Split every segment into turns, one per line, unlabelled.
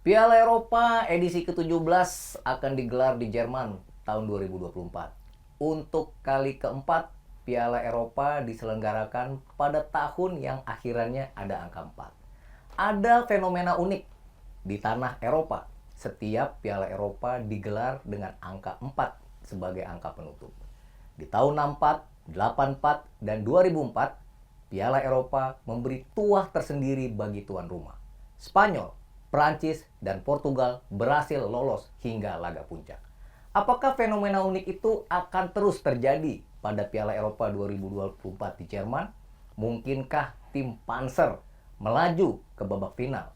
Piala Eropa edisi ke-17 akan digelar di Jerman tahun 2024. Untuk kali keempat, Piala Eropa diselenggarakan pada tahun yang akhirannya ada angka 4. Ada fenomena unik di tanah Eropa. Setiap Piala Eropa digelar dengan angka 4 sebagai angka penutup. Di tahun 64, 84, dan 2004, Piala Eropa memberi tuah tersendiri bagi tuan rumah. Spanyol, Prancis, dan Portugal berhasil lolos hingga laga puncak. Apakah fenomena unik itu akan terus terjadi pada Piala Eropa 2024 di Jerman? Mungkinkah tim Panzer melaju ke babak final?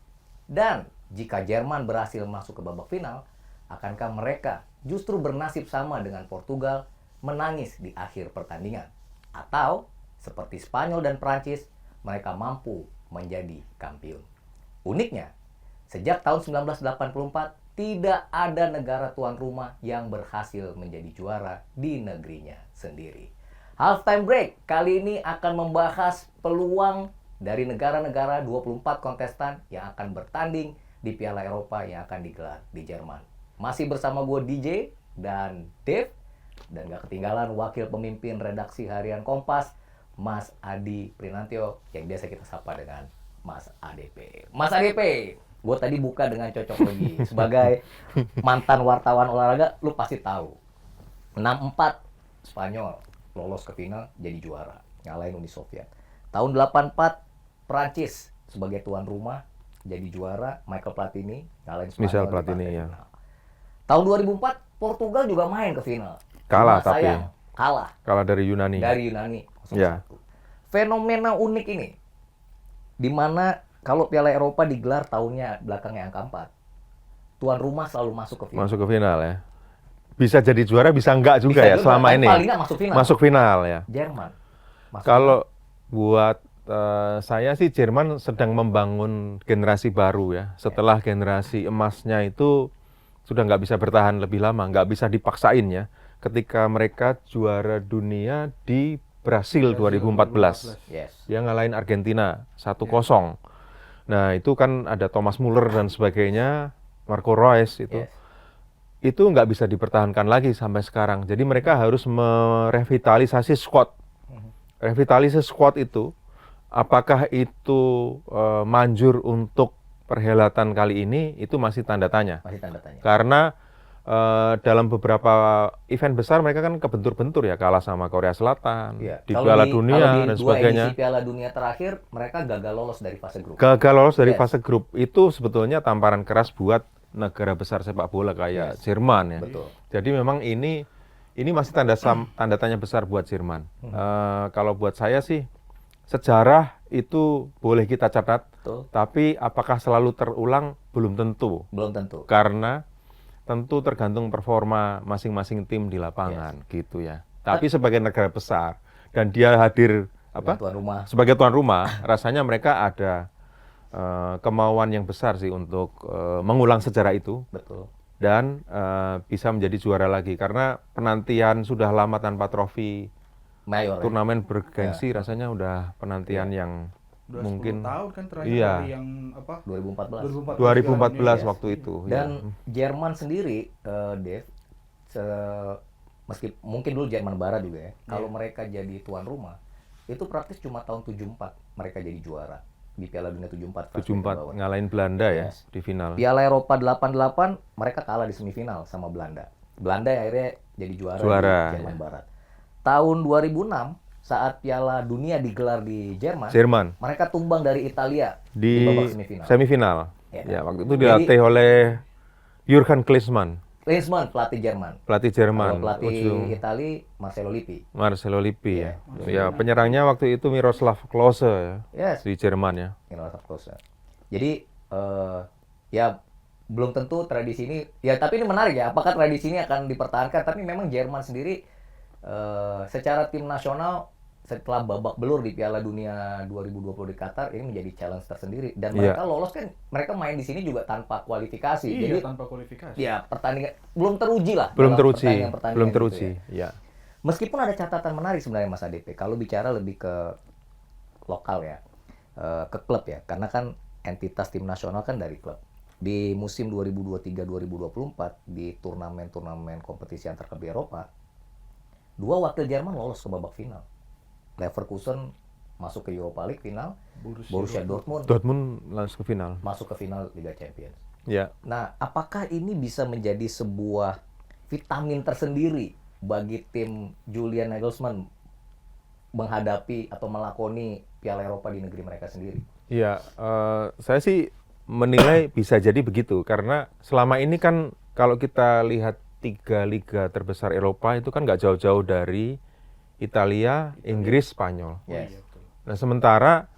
Dan jika Jerman berhasil masuk ke babak final, akankah mereka justru bernasib sama dengan Portugal, menangis di akhir pertandingan? Atau seperti Spanyol dan Prancis, mereka mampu menjadi kampiun? Uniknya, sejak tahun 1984, tidak ada negara tuan rumah yang berhasil menjadi juara di negerinya sendiri. Halftime break kali ini akan membahas peluang dari negara-negara 24 kontestan yang akan bertanding di Piala Eropa yang akan digelar di Jerman. Masih bersama gue DJ dan Dave, dan gak ketinggalan wakil pemimpin redaksi harian Kompas, Mas Adi Prinantio, yang biasa kita sapa dengan Mas ADP. Mas ADP, gue tadi buka dengan cocok lagi. Sebagai mantan wartawan olahraga, lu pasti tahu. 64 Spanyol lolos ke final jadi juara, ngalahin Uni Soviet. Tahun 84 Prancis sebagai tuan rumah jadi juara, Michel Platini ngalahin Spanyol.
Michel Platini ya.
Final. Tahun 2004 Portugal juga main ke final.
Kalah
Cuma
tapi
sayang, kalah
dari Yunani.
dari Yunani 0-1.
Ya.
Fenomena unik ini, di mana kalau Piala Eropa digelar tahunnya belakangnya angka 4, tuan rumah selalu masuk ke final.
Masuk ke final ya. Bisa jadi juara, bisa enggak juga
Bisa
ya
juga,
selama
tapi
ini.
paling nggak masuk final.
Masuk final ya.
Jerman. Masuk
Kalau buat saya sih, Jerman sedang membangun generasi baru ya. Setelah generasi emasnya itu sudah nggak bisa bertahan lebih lama, nggak bisa dipaksain ya. Ketika mereka juara dunia di Brasil 2014.
Yes.
Dia ngalahin Argentina 1-0. Nah, itu kan ada Thomas Muller dan sebagainya, Marco Reus itu.
Yes.
Itu nggak bisa dipertahankan lagi sampai sekarang. Jadi mereka harus merevitalisasi squad. Revitalisasi squad itu, apakah itu manjur untuk perhelatan kali ini, itu masih tanda tanya.
Masih tanda tanya.
Karena dalam beberapa event besar mereka kan kebentur-bentur ya, kalah sama Korea Selatan,
Iya.
di
Kalau
Piala
di
Dunia dan sebagainya.
Edisi Piala Dunia terakhir, mereka gagal lolos dari fase grup.
Gagal lolos dari
Yes.
fase grup itu sebetulnya tamparan keras buat negara besar sepak bola kayak Jerman ya.
Betul.
Jadi memang ini masih tanda tanya besar buat Jerman. Kalau buat saya sih, sejarah itu boleh kita catat,
Betul.
tapi apakah selalu terulang belum tentu.
Belum tentu.
Karena tentu tergantung performa masing-masing tim di lapangan gitu ya. Tapi sebagai negara besar dan dia hadir
Tuan rumah.
sebagai tuan rumah, rasanya mereka ada kemauan yang besar sih untuk mengulang sejarah itu.
Betul.
Dan bisa menjadi juara lagi karena penantian sudah lama tanpa trofi
Mayor.
turnamen bergengsi, rasanya udah penantian yang
Udah
mungkin
10 tahun kan terakhir
Iya.
dari yang apa?
2014.
2014
Yes.
waktu itu.
Dan Jerman sendiri, Dave, meski mungkin dulu Jerman Barat juga ya, kalau mereka jadi tuan rumah, itu praktis cuma tahun 74 mereka jadi juara di Piala Dunia 74.
74 ngalahin Belanda ya
Yes.
di final.
Piala Eropa 88 mereka kalah di semifinal sama Belanda. Belanda yang akhirnya jadi juara di Jerman Barat. Tahun 2006 saat Piala Dunia digelar di Jerman, mereka tumbang dari Italia di babak
semifinal.
Ya.
Ya, waktu itu dilatih oleh Jurgen Klinsmann.
Klinsmann pelatih Jerman.
Kalau
pelatih Italia
Marcelo Lippi ya. Ya, penyerangnya waktu itu Miroslav Klose ya.
Yes.
Di Jerman ya.
Miroslav Klose. Jadi ya belum tentu tradisi ini, ya tapi ini menarik ya, apakah tradisi ini akan dipertahankan. Tapi memang Jerman sendiri secara tim nasional setelah babak belur di Piala Dunia 2020 di Qatar, ini menjadi challenge tersendiri. Dan mereka lolos kan, mereka main di sini juga tanpa kualifikasi.
Iya,
jadi
tanpa kualifikasi.
ya pertandingan belum teruji lah.
Belum
pertandingan
teruji.
Gitu ya.
Ya.
Meskipun ada catatan menarik sebenarnya Mas ADP, kalau bicara lebih ke lokal ya, ke klub ya, karena kan entitas tim nasional kan dari klub. di musim 2023-2024 di turnamen-turnamen kompetisi antar klub di Eropa, 2 wakil Jerman lolos ke babak final. Leverkusen masuk ke Europa League final, Borussia Dortmund
Dortmund langsung ke final.
masuk ke final Liga Champions.
Ya,
Nah, apakah ini bisa menjadi sebuah vitamin tersendiri bagi tim Julian Nagelsmann menghadapi atau melakoni Piala Eropa di negeri mereka sendiri?
iya. Saya sih menilai bisa jadi begitu karena selama ini kan kalau kita lihat 3 liga terbesar Eropa itu kan nggak jauh-jauh dari Italia, Inggris, Spanyol.
Yes.
Nah, sementara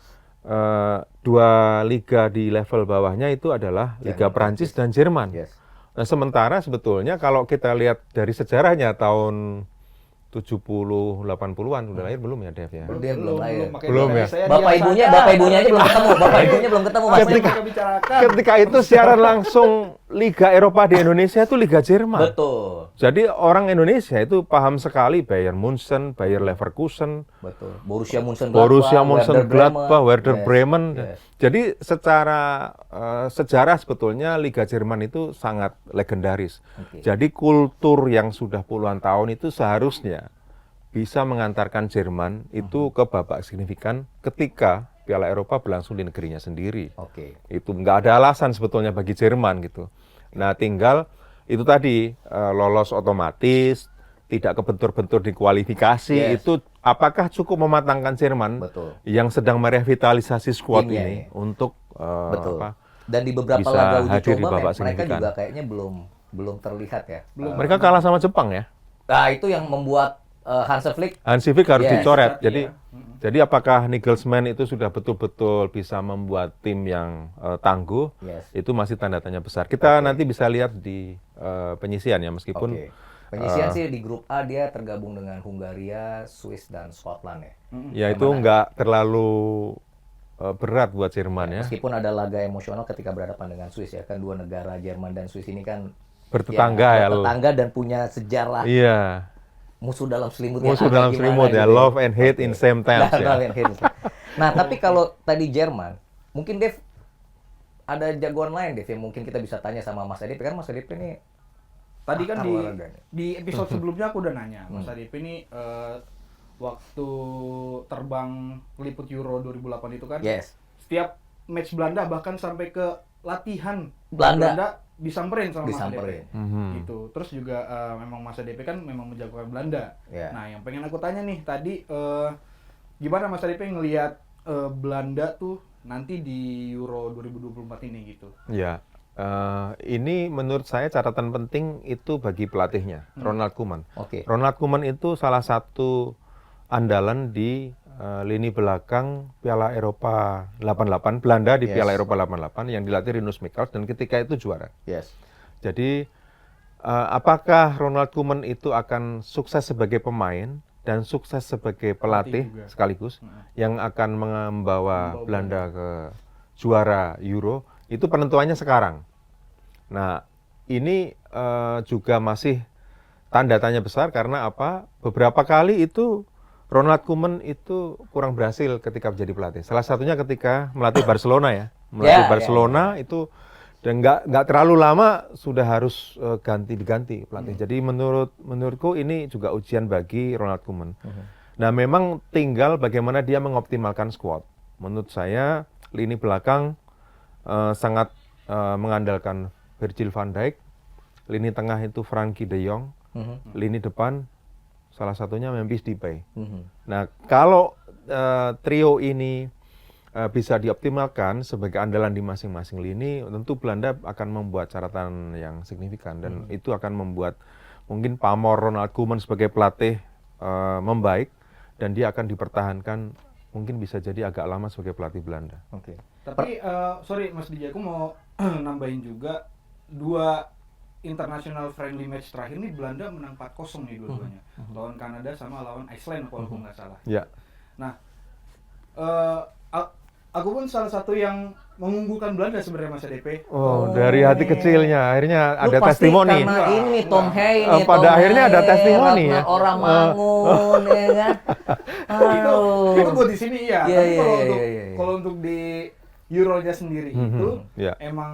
2 liga di level bawahnya itu adalah Liga
Jerman,
Prancis dan Jerman.
Yes.
Nah, sementara sebetulnya kalau kita lihat dari sejarahnya tahun 70 80-an udah lahir belum ya Dev ya?
Dia belum lahir.
makanya
Belum
dari
ya?
saya
Bapak
diam
ibunya
saja.
aja belum ketemu. Bapak ibunya belum ketemu, Mas.
Ketika-
Mereka bicarakan.
Ketika itu siaran langsung Liga Eropa di Indonesia itu Liga Jerman.
Betul.
Jadi orang Indonesia itu paham sekali Bayern Munchen, Bayer Leverkusen,
Betul. Borussia
Mönchengladbach, Werder
Yes,
Bremen.
yes.
Jadi secara sejarah sebetulnya Liga Jerman itu sangat legendaris.
Oke.
Jadi kultur yang sudah puluhan tahun itu seharusnya bisa mengantarkan Jerman itu ke babak signifikan ketika Piala Eropa berlangsung di negerinya sendiri.
Oke.
Itu nggak ada alasan sebetulnya bagi Jerman gitu. Nah, tinggal itu tadi lolos otomatis, tidak kebentur-bentur di kualifikasi,
Yes.
itu apakah cukup mematangkan Jerman
Betul.
yang sedang merevitalisasi skuad
Timnya,
ini
ya.
untuk
Betul.
apa?
Dan di beberapa
bisa
laga uji
hadir di
coba
babak
mereka
signifikan.
juga kayaknya belum terlihat ya.
Mereka kalah sama Jepang ya.
Nah, itu yang membuat Hansi Flick
Hansi Flick harus
Yes.
dicoret.
Iya.
Jadi apakah Nagelsmann itu sudah betul-betul bisa membuat tim yang tangguh?
Yes.
Itu masih tanda tanya besar. Kita nanti bisa lihat di penyisian ya, meskipun
Oke. Penyisian sih di grup A dia tergabung dengan Hungaria, Swiss dan Scotland ya.
ya itu nggak terlalu berat buat Jerman ya.
Meskipun ada laga emosional ketika berhadapan dengan Swiss ya, kan dua negara Jerman dan Swiss ini kan
Bertetangga ya,
bertetangga dan punya sejarah
Iya,
musuh dalam selimut yang
musuh
agak
dalam
gimana
selimut ya,
gitu
love and hate in
Oke.
same times ya.
Love and hate. Nah, tapi kalau tadi Jerman, mungkin Dev ada jagoan lain Dev yang mungkin kita bisa tanya sama Mas Adip, kan Mas Adip ini
Tadi kan
pakar olahraga nih.
di episode sebelumnya aku udah nanya, Mas Adip ini waktu terbang meliput Euro 2008 itu kan,
Yes.
setiap match Belanda bahkan sampai ke latihan
Belanda.
disamperin sama Mas
Disamperin.
ADP. Gitu. Terus juga memang Mas ADP kan memang menjagokan Belanda.
Ya.
Nah, yang pengen aku tanya nih tadi gimana Mas ADP ngelihat Belanda tuh nanti di Euro 2024 ini gitu.
Ya, ini menurut saya catatan penting itu bagi pelatihnya, Ronald Koeman.
Oke.
Ronald Koeman itu salah satu andalan di lini belakang Piala Eropa 88, Belanda di
Yes.
Piala Eropa 88 yang dilatih Rinus Michels dan ketika itu juara.
Yes.
Jadi apakah Ronald Koeman itu akan sukses sebagai pemain dan sukses sebagai pelatih
juga.
sekaligus yang akan membawa Belanda ke juara Euro, itu penentuannya sekarang. Nah, ini juga masih tanda tanya besar karena apa? Beberapa kali itu Ronald Koeman itu kurang berhasil ketika menjadi pelatih. Salah satunya ketika melatih Barcelona ya. Melatih
Ya,
Barcelona itu dan nggak terlalu lama sudah harus diganti pelatih. Jadi menurutku ini juga ujian bagi Ronald Koeman. Nah, memang tinggal bagaimana dia mengoptimalkan squad. Menurut saya lini belakang sangat mengandalkan Virgil van Dijk, lini tengah itu Frankie de Jong, lini depan salah satunya Memphis Depay. Nah, kalau trio ini bisa dioptimalkan sebagai andalan di masing-masing lini, tentu Belanda akan membuat catatan yang signifikan dan itu akan membuat mungkin pamor Ronald Koeman sebagai pelatih membaik dan dia akan dipertahankan mungkin bisa jadi agak lama sebagai pelatih Belanda.
Oke.
Tapi sorry Mas Dija, aku mau nambahin juga 2 international friendly match terakhir nih Belanda menang 4-0 nih dua-duanya. Lawan Kanada sama lawan Iceland kalau aku nggak salah.
Ya.
Nah, aku pun salah satu yang mengunggulkan Belanda sebenarnya Mas ADP.
Oh, dari hati kecilnya akhirnya
Lu
ada
pasti
testimoni.
karena ini Tom Hay ini.
Pada
Tom
akhirnya ada
Hay,
testimoni
Ratna
ya.
Orang Mangun ya kan.
Itu buat di sini iya.
Iya,
Tapi
iya,
kalau
iya,
untuk
iya, iya.
kalau untuk di Euro-nya sendiri itu
ya.
emang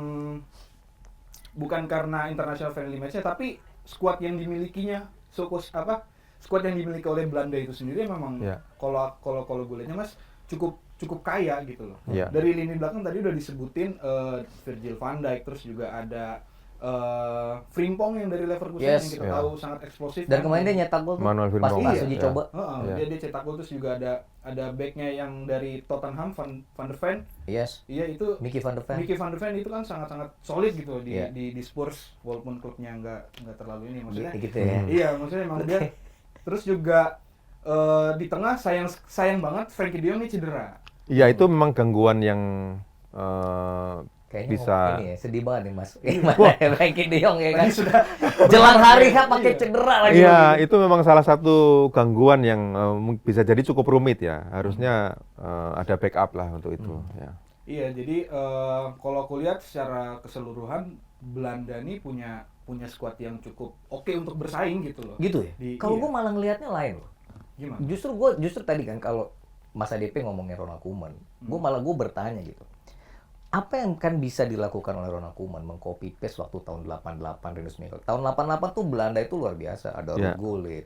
bukan karena international friendly match-nya, tapi skuad yang dimilikinya, skuad yang dimiliki oleh Belanda itu sendiri memang
Iya.
kalau gue lihatnya Mas cukup kaya gitu loh.
Iya.
Dari lini belakang tadi udah disebutin Virgil van Dijk, terus juga ada Frimpong yang dari Leverkusen
Yes.
yang kita
Iya.
tahu sangat eksplosif.
Dan kemarin dia nyetak gol tuh
Manuel
pas
Frimpong.
pas
Iya.
uji
Iya.
coba.
Iya.
Dia cetak gol, terus juga ada backnya yang dari Tottenham Van de Ven.
Yes.
Iya itu
Mickey van der Ven.
Mickey van der Ven itu kan sangat-sangat solid gitu di,
Iya.
di Spurs, walaupun klubnya nggak terlalu ini maksudnya.
Gitu ya.
Iya, maksudnya emang dia. Terus juga di tengah sayang banget Frankie de Jong ini cedera.
Iya, itu memang gangguan yang
Kayaknya
bisa.
ini ya, sedih banget nih Mas.
Wah.
Frankie de Jong ya kan.
Tadi sudah
Jelang hari kan pakai
Iya.
cedera lagi.
Iya, itu memang salah satu gangguan yang bisa jadi cukup rumit ya. Harusnya ada backup lah untuk itu. Ya.
Iya, jadi kalau aku lihat secara keseluruhan Belanda nih punya skuad yang cukup oke untuk bersaing gitu loh.
Gitu ya. Kalau
iya.
gue malah ngelihatnya lain loh.
Gimana?
Justru tadi kan kalau Mas ADP ngomongin Ronald Koeman, gue bertanya gitu. Apa yang kan bisa dilakukan oleh Ronald Koeman mengcopy paste waktu tahun 88 Rinus Michels. Tahun 88 tuh Belanda itu luar biasa. Ada
Ya.
Ruud Gullit,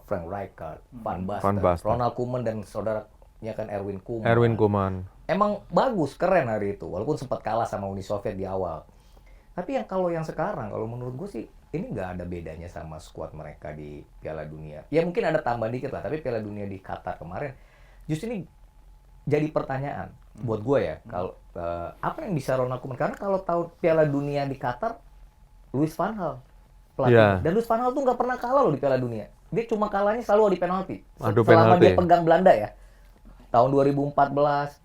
Frank Rijkaard, Van
Van
Basten,
Basten.
Ronald Koeman dan saudaranya kan Erwin Koeman.
Erwin Koeman.
Emang bagus, keren hari itu. Walaupun sempat kalah sama Uni Soviet di awal. Tapi kalau yang sekarang, kalau menurut gue sih, ini nggak ada bedanya sama skuad mereka di Piala Dunia. Ya mungkin ada tambah dikit lah, tapi Piala Dunia di Qatar kemarin, justru ini jadi pertanyaan buat gue ya. Kalau apa yang bisa Ronald Koeman? Karena kalau tahu Piala Dunia di Qatar, Louis van Gaal pelatih.
Iya.
Dan Louis van Gaal tuh nggak pernah kalah loh di Piala Dunia. Dia cuma kalahnya selalu adi penalti.
Adu
Selama
penalti.
dia pegang Belanda ya. Tahun 2014,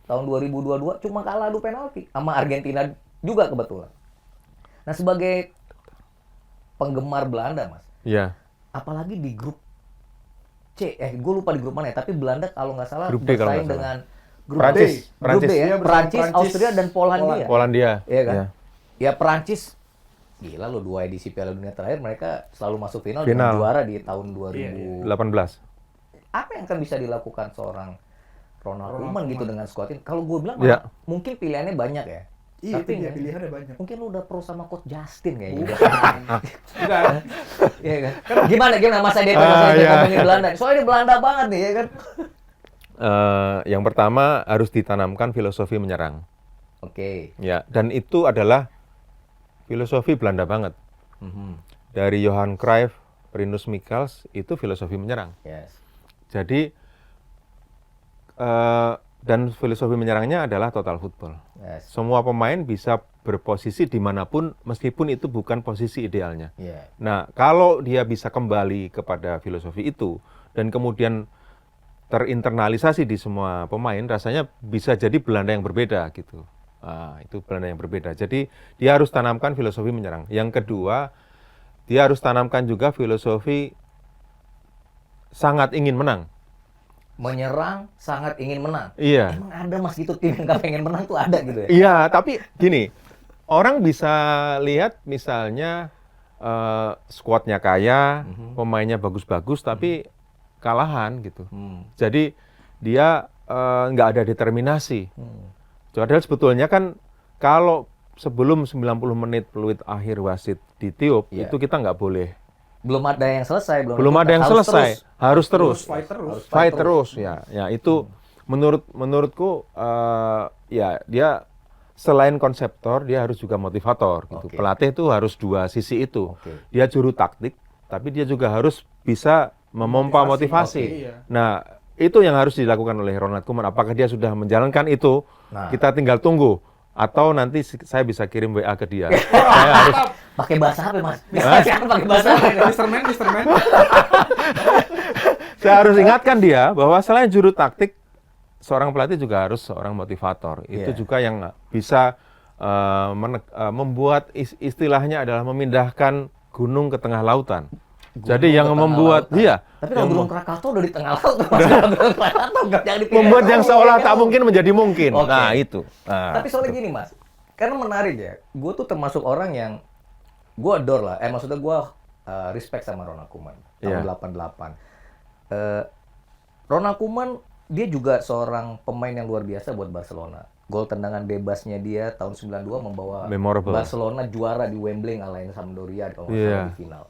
tahun 2022 cuma kalah adu penalti sama Argentina juga kebetulan. Nah, sebagai penggemar Belanda, Mas,
Iya.
apalagi di grup C, gue lupa di grup mana ya, tapi Belanda kalau nggak salah
Grup D kalau
bersaing
nggak salah.
dengan grup
Prancis.
D, grup
Prancis.
D ya,
Iya, bersama
Prancis,
Prancis,
Austria dan Polandia.
Polandia.
Iya kan?
Iya.
Ya Prancis, gila loh 2 edisi Piala Dunia terakhir mereka selalu masuk final,
Final.
dan juara di tahun 2000.
18.
Apa yang akan bisa dilakukan seorang Ronald Koeman gitu dengan squad ini? Kalau gue bilang
Iya.
mungkin pilihannya banyak ya.
Iya,
Tapi
itu dia
nggak-
pilihannya banyak.
Mungkin lu udah pro sama coach Justin kayaknya.
Enggak.
Iya kan? Gimana Mas Ade
Iya.
ngomongin Belanda? Soalnya ini Belanda banget nih ya kan.
Yang pertama harus ditanamkan filosofi menyerang.
Oke.
Ya, dan itu adalah filosofi Belanda banget. Dari Johan Cruyff, Rinus Michels itu filosofi menyerang.
Yes.
Jadi dan filosofi menyerangnya adalah total football.
Yes.
Semua pemain bisa berposisi dimanapun meskipun itu bukan posisi idealnya.
Iya.
Nah, kalau dia bisa kembali kepada filosofi itu dan kemudian terinternalisasi di semua pemain, rasanya bisa jadi Belanda yang berbeda gitu. Itu Belanda yang berbeda. Jadi dia harus tanamkan filosofi menyerang. Yang kedua, dia harus tanamkan juga filosofi sangat ingin menang.
Menyerang sangat ingin menang.
Iya.
Emang ada Mas gitu tim yang gak pengen menang tuh ada gitu ya?
Iya, tapi gini, orang bisa lihat misalnya skuadnya kaya, pemainnya bagus-bagus, tapi kalahan gitu. Jadi dia nggak ada determinasi. Padahal sebetulnya kan kalau sebelum 90 menit peluit akhir wasit ditiup,
Iya.
itu kita nggak boleh.
Belum ada yang selesai,
Belum ada yang
harus
selesai, harus terus.
Fight terus.
Fight terus, ya. Ya itu menurutku ya dia selain konseptor dia harus juga motivator gitu.
Oke.
Pelatih itu harus dua sisi itu.
Oke.
Dia juru taktik, tapi dia juga harus bisa memompa motivasi.
Oke, iya.
Nah, itu yang harus dilakukan oleh Ronald Koeman. Apakah dia sudah menjalankan itu?
Nah.
Kita tinggal tunggu. Atau nanti saya bisa kirim WA ke dia. Saya harus
Pakai bahasa apa, Mas?
Hah?
Pakai bahasa apa? ini?
Mr. Man.
Saya harus ingatkan dia bahwa selain juru taktik, seorang pelatih juga harus seorang motivator. Itu
Iya.
juga yang bisa membuat istilahnya adalah memindahkan gunung ke tengah lautan. Jadi yang
ke tengah
membuat
lautan.
dia
Tapi kalau Gunung Krakatau udah di tengah laut, Mas. Gunung Krakatau nggak yang dipilih.
membuat yang seolah tak mungkin menjadi mungkin.
Oke.
Nah, itu. Nah,
Tapi soalnya gini, Mas. Karena menarik ya. Gue tuh termasuk orang yang gue adore lah. Maksudnya gue respect sama Ronald Koeman. Tahun
Iya.
88. Ronald Koeman dia juga seorang pemain yang luar biasa buat Barcelona. Gol tendangan bebasnya dia tahun 92 membawa
Memorable.
Barcelona juara di Wembley ngalahin Sampdoria kalau nggak
Iya.
salah di final.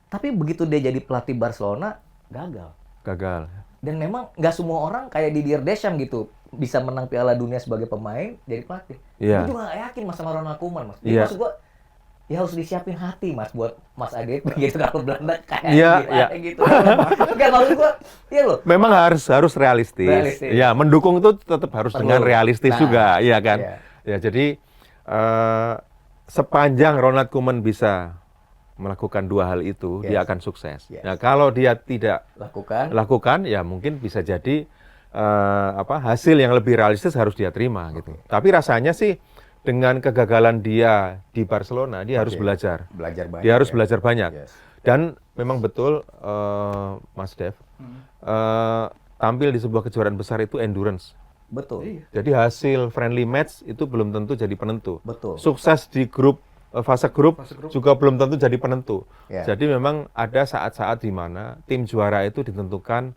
Tapi begitu dia jadi pelatih Barcelona, gagal.
Gagal.
Dan memang nggak semua orang kayak Didier Deschamps gitu bisa menang Piala Dunia sebagai pemain jadi pelatih.
Iya.
Gue juga nggak yakin mas sama Ronald Koeman mas. Jadi
Iya.
maksud gue ya harus disiapin hati mas buat Mas Adep gitu kalau Belanda kayak
Iya,
gimana
iya.
gitu. Enggak maksud gue, iya loh.
Memang harus realistis.
Realistis.
Ya, mendukung itu tetap harus
Perlu.
dengan realistis
Nah,
juga, iya kan?
iya.
Ya, jadi sepanjang Ronald Koeman bisa melakukan dua hal itu,
Yes.
dia akan sukses.
Yes.
Nah, kalau dia tidak
Lakukan.
ya mungkin bisa jadi hasil yang lebih realistis harus dia terima gitu. Tapi rasanya sih dengan kegagalan dia di Barcelona, dia harus belajar.
Belajar banyak.
Dia harus
ya.
belajar banyak.
Yes.
Dan memang betul Mas Dev, tampil di sebuah kejuaraan besar itu endurance.
Betul.
Iya.
Jadi hasil friendly match itu belum tentu jadi penentu.
Betul.
Sukses di fase grup
Fase grup.
juga belum tentu jadi penentu.
Ya.
Jadi memang ada saat-saat di mana tim juara itu ditentukan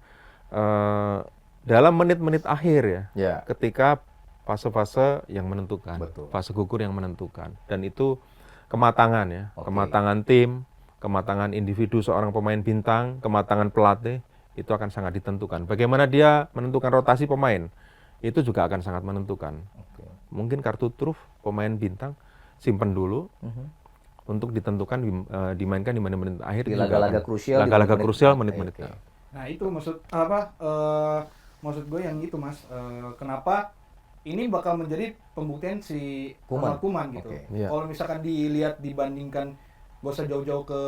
dalam menit-menit akhir ya.
Ya.
Ketika fase-fase yang menentukan,
Betul.
fase gugur yang menentukan. Dan itu kematangan ya,
Oke.
kematangan tim, kematangan individu seorang pemain bintang, kematangan pelatih, itu akan sangat ditentukan. Bagaimana dia menentukan rotasi pemain, itu juga akan sangat menentukan.
Oke.
Mungkin kartu truf pemain bintang simpen dulu untuk ditentukan dimainkan di menit-menit akhir.
Di
juga
laga-laga
akan-
krusial, di
laga-laga
menit-menit
krusial
akhir.
menit-menit.
Oke.
Nah itu maksud gue yang itu mas, kenapa ini bakal menjadi pembuktian si
Koeman.
Ronald Koeman gitu.
Oke.
Iya.
Kalau misalkan dilihat dibandingkan, gak usah jauh-jauh ke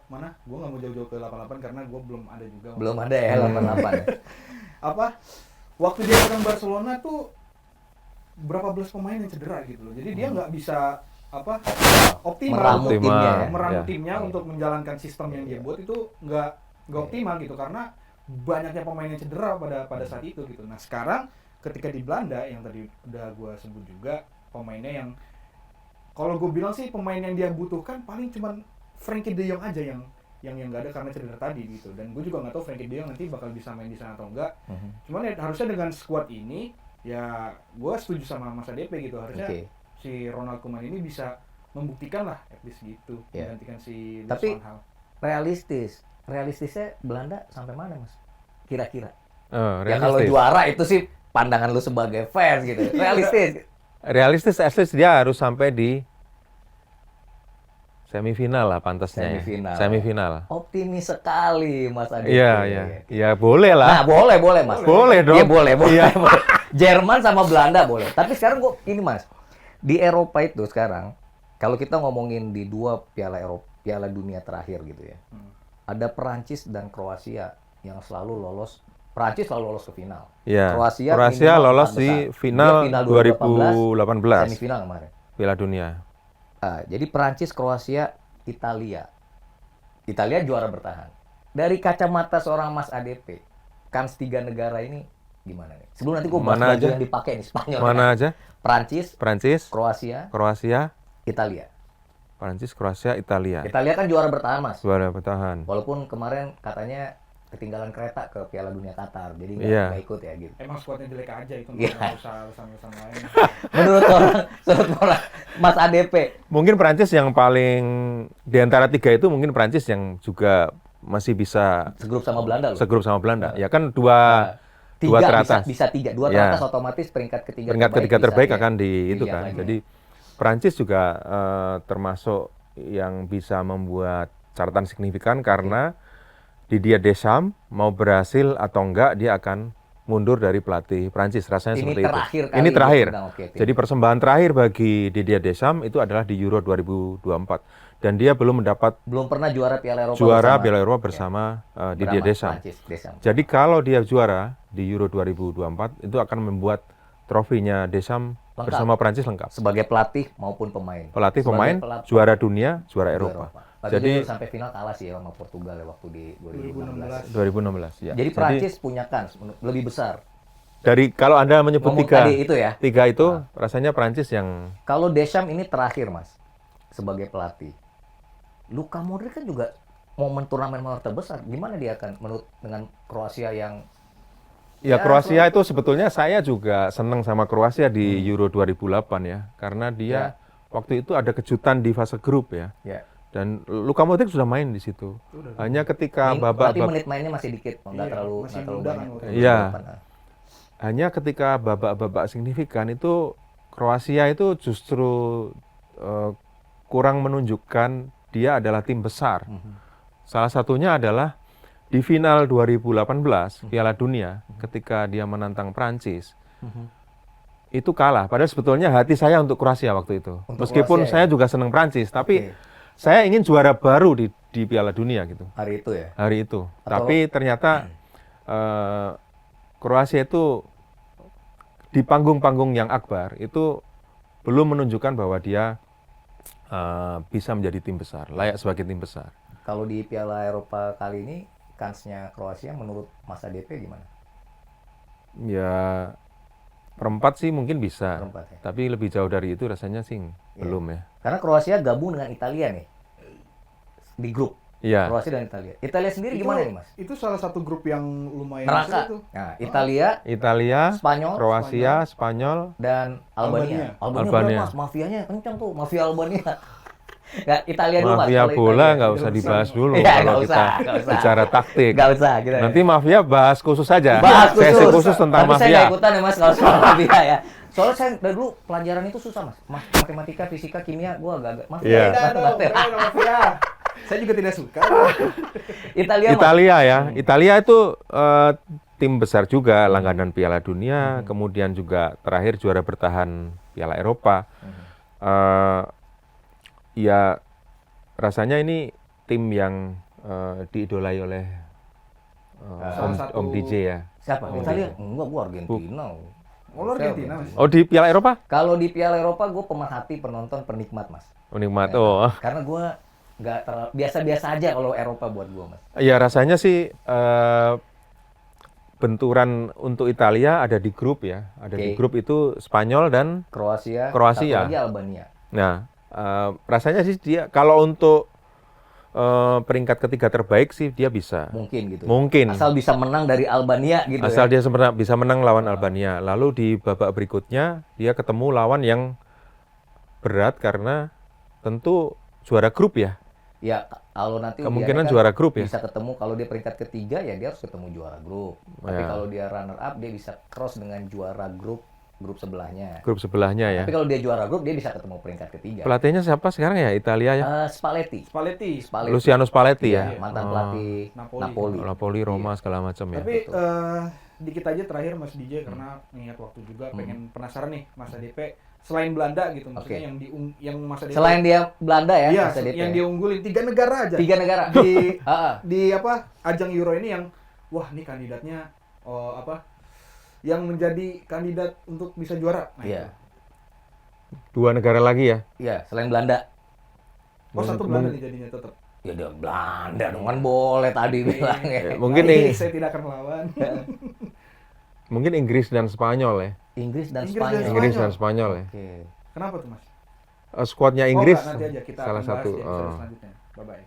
mana, gue nggak mau jauh-jauh ke 88 karena gue belum ada juga.
Belum ada ya 88 ya.
Apa? Waktu dia pegang Barcelona tuh berapa belas pemain yang cedera gitu loh. Jadi dia nggak bisa optimal
Meramu
untuk
timnya ya.
meramu
Ya.
timnya
Iya.
untuk menjalankan sistem yang dia buat itu nggak optimal gitu karena banyaknya pemain yang cedera pada saat itu gitu. Nah sekarang ketika di Belanda yang tadi udah gue sebut juga pemainnya yang kalau gue bilang sih pemain yang dia butuhkan paling cuman Frenkie de Jong aja yang nggak ada karena cedera tadi gitu. Dan gue juga nggak tahu Frenkie de Jong nanti bakal bisa main di sana atau enggak. Cuman ya harusnya dengan squad ini ya gue setuju sama Mas ADP gitu, harusnya
Oke.
si Ronald Koeman ini bisa membuktikan lah at least gitu,
Ya.
menggantikan si Louis
Tapi
van Gaal.
realistisnya Belanda sampai mana mas? Kira-kira? Ya
Realistis.
kalau juara itu sih pandangan lu sebagai fans gitu. Realistis.
Realistis, at least dia harus sampai di semifinal lah pantasnya.
Semifinal.
Semifinal.
Optimis sekali Mas Adi.
Iya, boleh lah.
Nah, boleh Mas.
Boleh dong.
Iya, boleh.
Iya.
boleh. Jerman sama Belanda boleh. Tapi sekarang gua ini Mas. Di Eropa itu sekarang kalau kita ngomongin di dua Piala Dunia terakhir gitu ya. Ada Perancis dan Kroasia yang selalu lolos. Perancis selalu lolos ke final.
Iya.
Kroasia
Kroasia
minimal
lolos
empat
di
besar.
final
Dia
2018.
semifinal kemarin.
Piala Dunia.
Jadi Perancis, Kroasia, Italia. Italia juara bertahan. Dari kacamata seorang Mas ADP, kans 3 negara ini gimana nih? Sebelum nanti gue bahas
Mana
baju
aja?
yang dipakai nih Spanyol.
Mana aja?
Perancis,
Prancis,
Kroasia,
Kroasia,
Italia.
Prancis, Kroasia, Italia.
Italia kan juara bertahan Mas.
Juara bertahan.
Walaupun kemarin katanya ketinggalan kereta ke Piala Dunia Qatar, jadi
Iya.
nggak ikut ya gitu.
Emang skuadnya jelek aja itu,
Iya.
nggak usah alasan-alasan lain.
Menurut orang Mas ADP,
Mungkin Prancis yang paling di antara tiga itu mungkin Prancis yang juga masih bisa
segrup sama Belanda loh.
segrup sama Belanda. Ya kan dua
Tiga
teratas.
bisa tiga. Dua
Ya.
teratas otomatis peringkat ketiga
Peringkat ketiga
bisa
terbaik
ya
akan di itu
dilihat
kan.
lagi.
Jadi Prancis juga termasuk yang bisa membuat catatan signifikan karena Didier Deschamps mau berhasil atau enggak dia akan mundur dari pelatih Prancis, rasanya
Ini
seperti
terakhir
itu.
kali
Ini
dia
terakhir.
pegang, oke, tim.
Jadi persembahan terakhir bagi Didier Deschamps itu adalah di Euro 2024 dan dia belum mendapat
belum pernah juara Piala Eropa
juara
bersama.
Piala Eropa bersama Didier
Bersama
Deschamps.
Prancis, Deschamps.
Jadi kalau dia juara di Euro 2024 itu akan membuat trofinya Deschamps
Lengkap.
bersama Prancis lengkap.
Sebagai pelatih maupun pemain.
Pelatih,
Sebagai
pemain,
pelap-
juara dunia, juara
juara
Eropa.
Tapi
Jadi
dia sampai final kalah sih ya sama Portugal ya waktu di 2016.
2016 ya.
Jadi Prancis punya kans lebih besar.
dari kalau Anda menyebut
Ngomong
tiga
tadi itu ya.
tiga itu rasanya Prancis yang
Kalau Deschamps ini terakhir Mas sebagai pelatih. Luka Modric kan juga momen turnamen terbesar. Gimana dia akan menurut dengan Kroasia yang
Ya,
Ya,
Kroasia itu sebetulnya saya juga senang sama Kroasia di Euro 2008 ya, karena dia waktu itu ada kejutan di fase grup ya.
Ya.
Dan Luka Modric sudah main di situ. Hanya ketika
Berarti
babak
menit mainnya masih dikit, nggak
Iya,
terlalu
masih
nggak terlalu
muda kan
banyak.
waktu
itu. Iya.
2008,
hanya ketika babak-babak signifikan itu Kroasia itu justru kurang menunjukkan dia adalah tim besar. Salah satunya adalah di final 2018 Piala Dunia ketika dia menantang Prancis. Itu kalah. Padahal sebetulnya hati saya untuk Kroasia waktu itu.
Untuk
Meskipun
Kroasia,
saya
ya?
juga senang Prancis, tapi
Oke.
saya ingin juara baru di Piala Dunia gitu.
Hari itu ya.
Hari itu.
Atau-
Tapi ternyata Kroasia itu di panggung-panggung yang akbar itu belum menunjukkan bahwa dia bisa menjadi tim besar, layak sebagai tim besar.
Kalau di Piala Eropa kali ini, kansnya Kroasia menurut Mas ADP gimana?
Ya perempat sih mungkin bisa,
Perempat ya.
tapi lebih jauh dari itu rasanya sih belum ya.
Karena Kroasia gabung dengan Italia nih di grup.
Iya.
Kroasia dan Italia. Italia sendiri gimana nih Mas?
Itu salah satu grup yang lumayan
Neraka.
seru tuh.
Nah, Italia
Italia,
Spanyol,
Kroasia, Spanyol,
dan Albania.
Albania.
berat,
Albania.
Mas, mafianya kencang tuh, mafia Albania. Nggak, Italia dulu Mas.
mafia
kalau
bola
Italia.
nggak usah dibahas dulu
Iya,
kalau
nggak
kita
usah, nggak usah.
bicara taktik.
Nggak usah kita.
Nanti mafia bahas khusus saja.
Bahas
Sesi khusus tentang
Tapi saya
mafia.
nggak ikutan ya Mas kalau soal mafia ya. Soalnya saya dari dulu pelajaran itu susah Mas. Matematika, fisika, kimia, gua agak mafia.
Iya.
Tidak dong, bukan mafia. Saya juga tidak suka.
Italia Mas.
Italia ya, Italia itu tim besar juga, langganan Piala Dunia, kemudian juga terakhir juara bertahan Piala Eropa. Ya rasanya ini tim yang diidolai oleh
Salah satu-
Om DJ ya.
Siapa?
Oh,
Italia? Enggak, gua Argentina.
Oh, lu Argentina, Mas?
Oh di Piala Eropa?
Kalau di Piala Eropa gua pemerhati, penonton, penikmat Mas.
Penikmat.
Ya,
Oh,
Karena gua nggak terlalu biasa-biasa aja kalau Eropa buat gua Mas.
ya rasanya sih benturan untuk Italia ada di grup ya. Ada di
Oke.
grup itu Spanyol dan
Kroasia,
Kroasia.
satu lagi Albania.
Nah, rasanya sih dia kalau untuk peringkat ketiga terbaik sih dia bisa.
Mungkin gitu.
Mungkin.
Asal bisa menang dari Albania gitu
Asal
ya.
dia bisa menang lawan Albania. Lalu di babak berikutnya dia ketemu lawan yang berat karena tentu juara grup ya.
Ya, kalau nanti
Kemungkinan
ujiannya
juara grup ya.
bisa ketemu, kalau dia peringkat ketiga ya dia harus ketemu juara grup. Tapi
Ya.
kalau dia runner up dia bisa cross dengan juara grup sebelahnya.
Grup sebelahnya ya.
Tapi kalau dia juara grup dia bisa ketemu peringkat ketiga.
Pelatihnya siapa sekarang ya? Italia ya.
Spalletti.
Spalletti.
Luciano Spalletti ya.
Iya, mantan
Oh,
pelatih
Napoli.
Napoli.
Napoli, Roma segala macam ya.
Tapi dikit aja terakhir Mas DJ karena mengingat waktu juga pengen penasaran nih Mas ADP selain Belanda gitu maksudnya
Oke.
yang Mas ADP
Selain dia Belanda ya,
iya,
Mas ADP.
yang dia unggulin 3 negara aja.
3 negara.
di
Ah,
di apa ajang Euro ini yang wah nih kandidatnya yang menjadi kandidat untuk bisa juara. Nah,
Iya.
itu.
2 negara lagi ya.
Iya, selain Belanda.
Oh, satu Belanda nih jadinya tetap.
Ya dia Belanda dong kan boleh tadi bilang ya.
Mungkin
Saya tidak akan melawan.
mungkin Inggris dan Spanyol ya.
Inggris dan
Inggris dan
Spanyol.
Inggris dan Spanyol ya.
Oke.
Kenapa tuh Mas?
Skuadnya Inggris
Nanti aja kita
salah
akan bahas
satu.
di episode selanjutnya. Bye bye.